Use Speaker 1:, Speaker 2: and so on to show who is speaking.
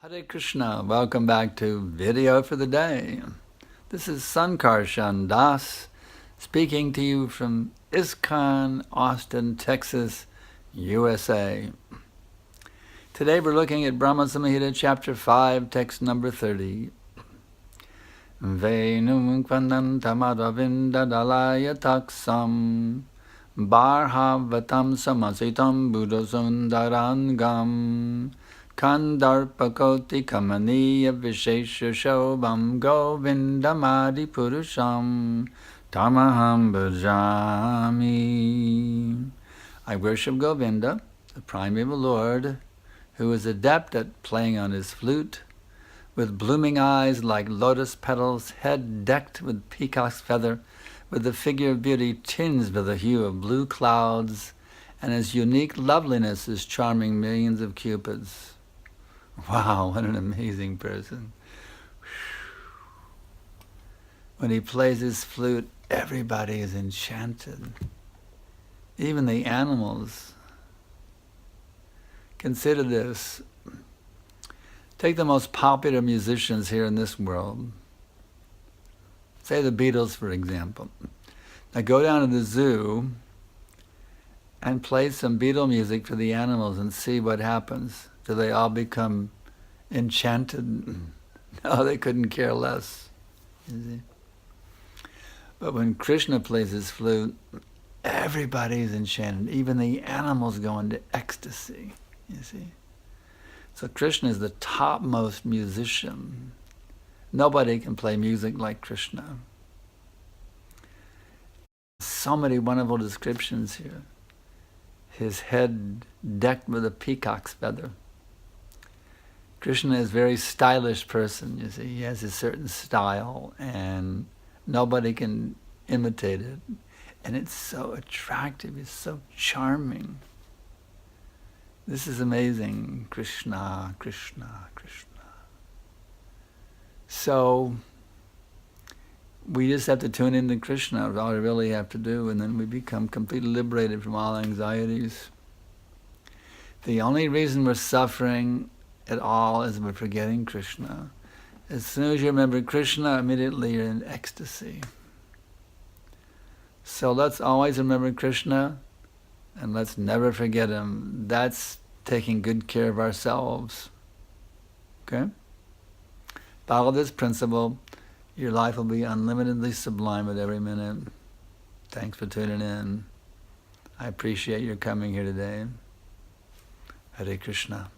Speaker 1: Hare Krishna, welcome back to Video for the Day. This is Sankarshan Das speaking to you from ISKCON, Austin, Texas, USA. Today we're looking at Brahma Samhita chapter 5, text number 30. Venum kvandantamadavinda dalaya taksam barhavatam samasitam buddhasundarangam Kandarpakoti kamaniya vishesha shobham govindamadi purusham tamaham bhajami. I worship Govinda, the primeval Lord, who is adept at playing on his flute, with blooming eyes like lotus petals, head decked with peacock's feather, with a figure of beauty tinged with the hue of blue clouds, and his unique loveliness is charming millions of cupids. Wow, what an amazing person. When he plays his flute, everybody is enchanted. Even the animals. Consider this. Take the most popular musicians here in this world. Say the Beatles, for example. Now go down to the zoo and play some Beatle music for the animals and see what happens. Do they all become enchanted? No, they couldn't care less. You see? But when Krishna plays his flute, everybody's enchanted. Even the animals go into ecstasy, you see. So Krishna is the topmost musician. Nobody can play music like Krishna. So many wonderful descriptions here. His head decked with a peacock's feather. Krishna is a very stylish person, you see. He has a certain style, and nobody can imitate it. And it's so attractive, it's so charming. This is amazing. Krishna, Krishna, Krishna. So, we just have to tune into Krishna, that's all we really have to do, and then we become completely liberated from all anxieties. The only reason we're suffering at all is we're forgetting Krishna. As soon as you remember Krishna, immediately you're in ecstasy. So let's always remember Krishna, and let's never forget him. That's taking good care of ourselves. Okay? Follow this principle. Your life will be unlimitedly sublime at every minute. Thanks for tuning in. I appreciate your coming here today. Hare Krishna.